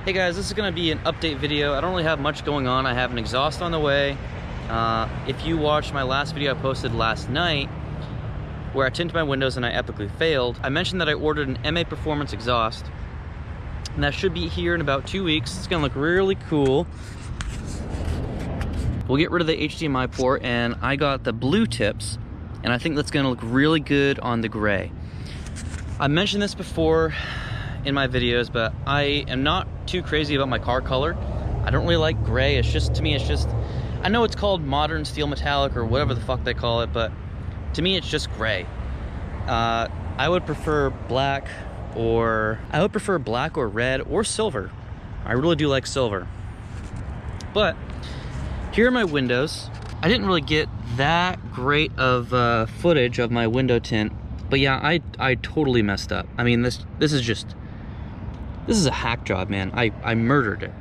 Hey guys, this is going to be an update video. I don't really have much going on. I have an exhaust on the way. If you watched my last video I posted last night, where I tinted my windows and I epically failed, I mentioned that I ordered an MA Performance exhaust. And that should be here in about 2 weeks. It's going to look really cool. We'll get rid of the HDMI port, and I got the blue tips, and I think that's going to look really good on the gray. I mentioned this before in my videos, but I am not too crazy about my car color. I don't really like gray. It's just, to me, it's just, I know it's called modern steel metallic or whatever the fuck they call it, but to me it's just gray. I would prefer black or red or silver. I really do like silver. But here are my windows. I didn't really get that great of footage of my window tint, but yeah, I totally messed up. I mean, this is a hack job, man. I murdered it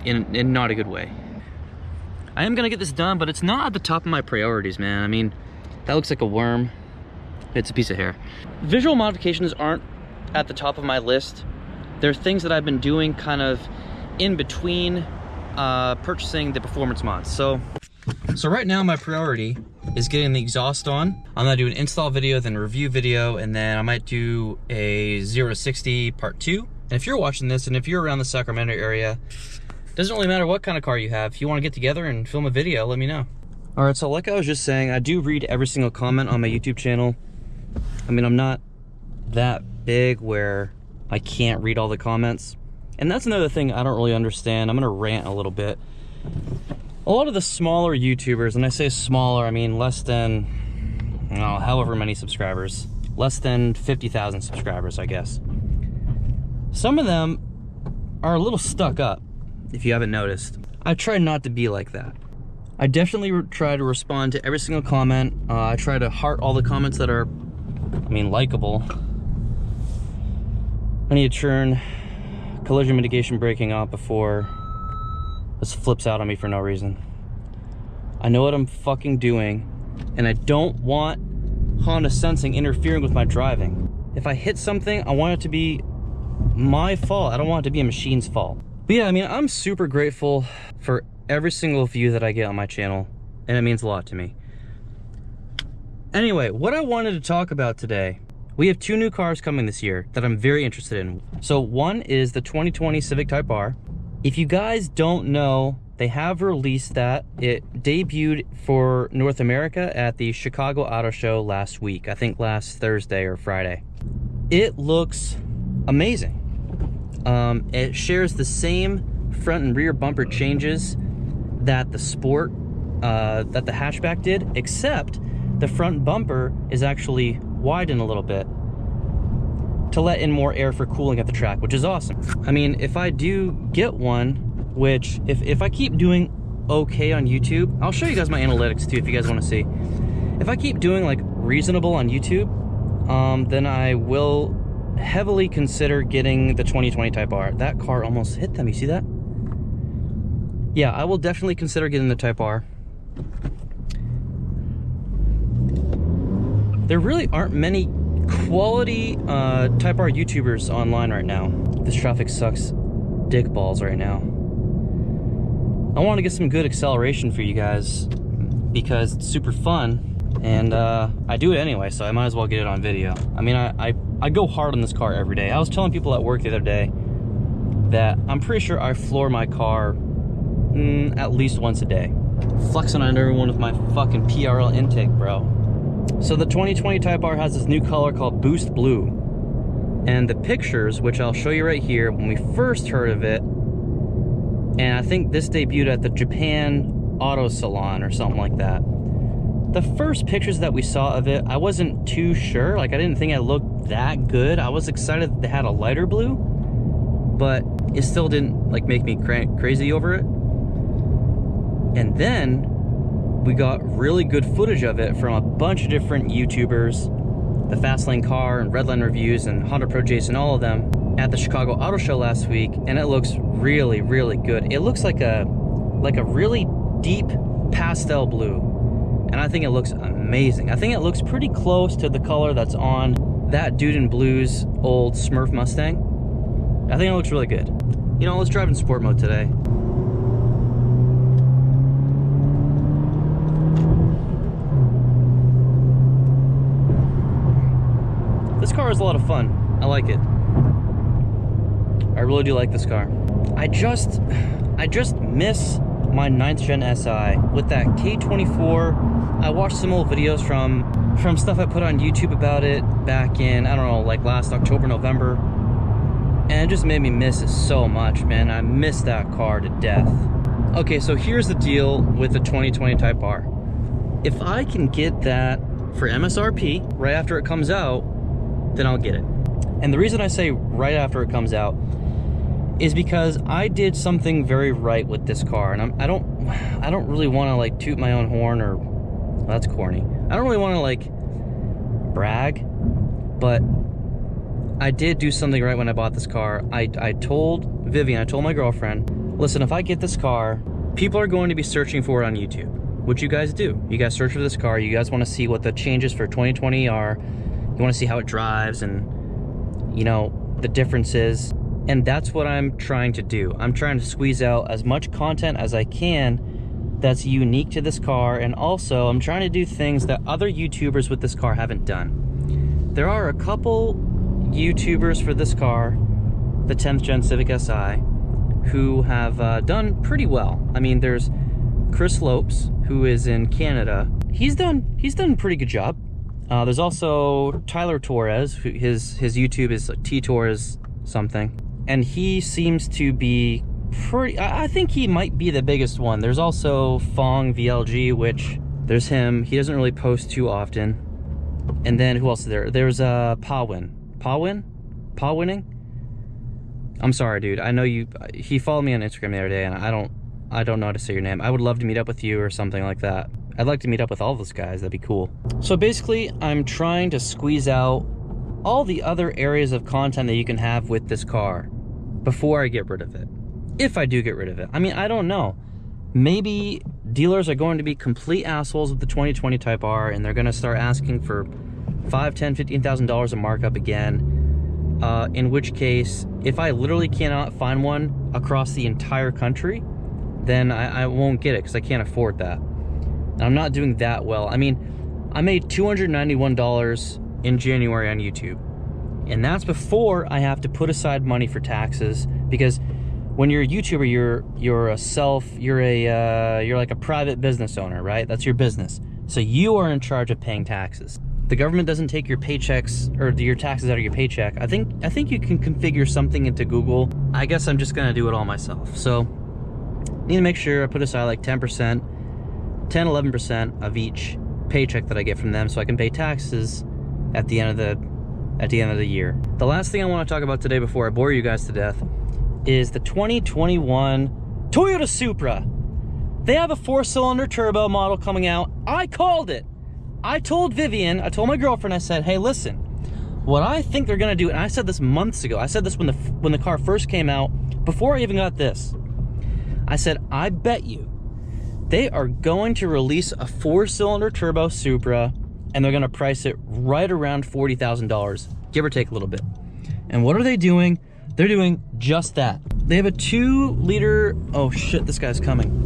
in not a good way. I am gonna get this done, but it's not at the top of my priorities, man. I mean, that looks like a worm. It's a piece of hair. Visual modifications aren't at the top of my list. They're things that I've been doing kind of in between purchasing the performance mods. So right now my priority is getting the exhaust on. I'm gonna do an install video, then a review video, and then I might do a 0 to 60 part 2. And if you're watching this and if you're around the Sacramento area, doesn't really matter what kind of car you have. If you want to get together and film a video, let me know. All right, so like I was just saying, I do read every single comment on my YouTube channel. I mean, I'm not that big where I can't read all the comments. And that's another thing I don't really understand. I'm gonna rant a little bit. A lot of the smaller YouTubers, and I say smaller, I mean less than, I don't know, however many subscribers, less than 50,000 subscribers, I guess. Some of them are a little stuck up, if you haven't noticed. I try not to be like that. I definitely try to respond to every single comment. I try to heart all the comments that are, I mean, likable. I need to turn collision mitigation braking off before this flips out on me for no reason. I know what I'm fucking doing, and I don't want Honda Sensing interfering with my driving. If I hit something, I want it to be my fault. I don't want it to be a machine's fault. But yeah, I mean, I'm super grateful for every single view that I get on my channel, and it means a lot to me. Anyway, what I wanted to talk about today, we have 2 new cars coming this year that I'm very interested in. So one is the 2020 Civic Type R. If you guys don't know, they have released that. It debuted for North America at the Chicago Auto Show last week. I think last Thursday or Friday. It looks amazing. It shares the same front and rear bumper changes that the Sport, that the hatchback did, except the front bumper is actually widened a little bit to let in more air for cooling at the track, which is awesome. I mean, if I do get one, which if I keep doing okay on YouTube, I'll show you guys my analytics too if you guys want to see. If I keep doing like reasonable on YouTube, then I will heavily consider getting the 2020 Type R. That car almost hit them, you see that? Yeah, I will definitely consider getting the Type R. There really aren't many quality Type R YouTubers online right now. This traffic sucks dick balls right now. I want to get some good acceleration for you guys because it's super fun, and I do it anyway, so I might as well get it on video. I mean, I go hard on this car every day. I was telling people at work the other day that I'm pretty sure I floor my car at least once a day. Flexing on everyone with my fucking PRL intake, bro. So the 2020 Type R has this new color called Boost Blue. And the pictures, which I'll show you right here, when we first heard of it, and I think this debuted at the Japan Auto Salon or something like that. The first pictures that we saw of it, I wasn't too sure. Like, I didn't think it looked that good. I was excited that they had a lighter blue, but it still didn't like make me crazy over it. And then we got really good footage of it from a bunch of different YouTubers, the Fastlane Car and Redline Reviews and Honda Pro Jason, all of them, at the Chicago Auto Show last week, and it looks really, really good. It looks like a really deep pastel blue, and I think it looks amazing. I think it looks pretty close to the color that's on that Dude in Blue's old Smurf Mustang. I think it looks really good. You know, let's drive in sport mode today. This car is a lot of fun. I like it. I really do like this car. I just miss my 9th gen SI with that K24. I watched some old videos from stuff I put on YouTube about it back in, I don't know, like last October, November. And it just made me miss it so much, man. I miss that car to death. Okay, so here's the deal with the 2020 Type R. If I can get that for MSRP right after it comes out, then I'll get it. And the reason I say right after it comes out is because I did something very right with this car, and I don't really want to like toot my own horn, or well, that's corny. I don't really want to like brag, but I did do something right when I bought this car. I told Vivian, I told my girlfriend, listen, if I get this car, people are going to be searching for it on YouTube, which you guys do. You guys search for this car, you guys want to see what the changes for 2020 are, you want to see how it drives and, you know, the differences. And that's what I'm trying to do. I'm trying to squeeze out as much content as I can that's unique to this car, and also I'm trying to do things that other YouTubers with this car haven't done. There are a couple YouTubers for this car, the 10th gen Civic SI, who have done pretty well. I mean, there's Chris Lopes, who is in Canada. He's done a pretty good job. There's also Tyler Torres, who his YouTube is T Torres something, and he seems to be pretty, I think he might be the biggest one. There's also Fong VLG, which there's him. He doesn't really post too often. And then who else is there? There's Pawin. I'm sorry, dude. I know he followed me on Instagram the other day, and I don't know how to say your name. I would love to meet up with you or something like that. I'd like to meet up with all those guys. That'd be cool. So basically, I'm trying to squeeze out all the other areas of content that you can have with this car before I get rid of it. If I do get rid of it. I mean, I don't know. Maybe dealers are going to be complete assholes with the 2020 Type R, and they're going to start asking for $5,000, $10,000, $15,000 a markup again. In which case, if I literally cannot find one across the entire country, then I won't get it because I can't afford that. And I'm not doing that well. I mean, I made $291 in January on YouTube, and that's before I have to put aside money for taxes, because when you're a YouTuber, you're like a private business owner, right? That's your business. So you are in charge of paying taxes. The government doesn't take your paychecks or your taxes out of your paycheck. I think you can configure something into Google. I guess I'm just gonna do it all myself. So need to make sure I put aside like 10%, 11% of each paycheck that I get from them, so I can pay taxes at the end of the year. The last thing I want to talk about today before I bore you guys to death is the 2021 Toyota Supra. They have a 4-cylinder turbo model coming out. I called it. I told Vivian, I told my girlfriend, I said, hey, listen, what I think they're gonna do, and I said this months ago, I said this when the car first came out, before I even got this, I said, I bet you they are going to release a 4-cylinder turbo Supra, and they're gonna price it right around $40,000, give or take a little bit. And what are they doing? They're doing just that. They have a 2-liter, oh shit, this guy's coming.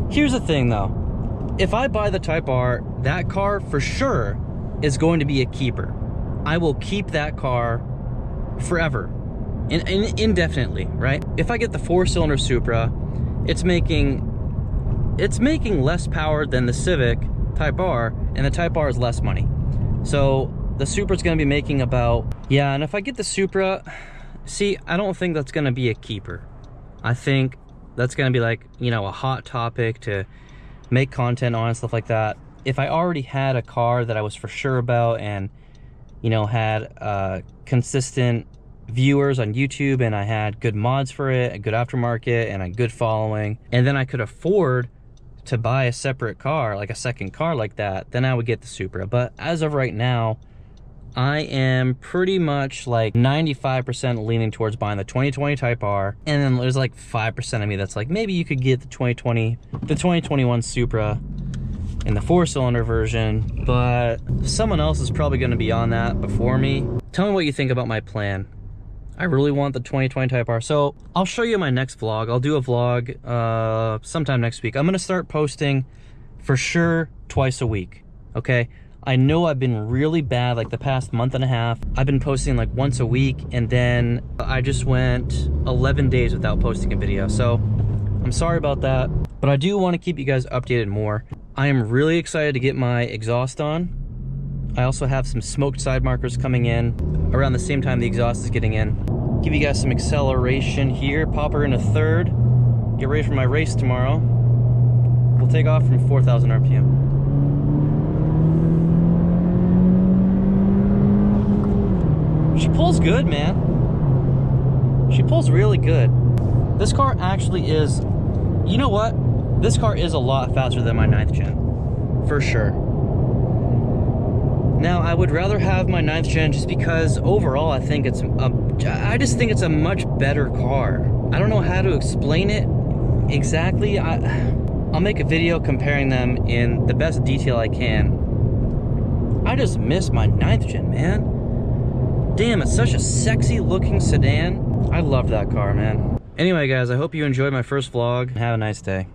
Here's the thing though, if I buy the Type R, that car for sure is going to be a keeper. I will keep that car forever, indefinitely, right? If I get the 4-cylinder Supra, it's making less power than the Civic Type R, and the Type R is less money. So the Supra's gonna be making about, yeah, and if I get the Supra, see, I don't think that's gonna be a keeper. I think that's gonna be like, you know, a hot topic to make content on and stuff like that. If I already had a car that I was for sure about, and, you know, had consistent viewers on YouTube, and I had good mods for it, a good aftermarket, and a good following, and then I could afford to buy a separate car, like a second car like that, then I would get the Supra. But as of right now, I am pretty much like 95% leaning towards buying the 2020 Type R, and then there's like 5% of me that's like, maybe you could get the 2021 Supra in the 4-cylinder version, but someone else is probably going to be on that before me. Tell me what you think about my plan. I really want the 2020 Type R. So I'll show you my next vlog. I'll do a vlog sometime next week. I'm going to start posting for sure twice a week, okay? I know I've been really bad like the past month and a half. I've been posting like once a week, and then I just went 11 days without posting a video. So I'm sorry about that, but I do want to keep you guys updated more. I am really excited to get my exhaust on. I also have some smoked side markers coming in around the same time the exhaust is getting in. Give you guys some acceleration here, pop her in a third, get ready for my race tomorrow. We'll take off from 4,000 RPM. She pulls good, man. She pulls really good. This car actually is, you know what? This car is a lot faster than my 9th gen, for sure. Now, I would rather have my 9th gen just because overall I think it's I just think it's a much better car. I don't know how to explain it exactly. I'll make a video comparing them in the best detail I can. I just miss my 9th gen, man. Damn, it's such a sexy looking sedan. I love that car, man. Anyway, guys, I hope you enjoyed my first vlog. Have a nice day.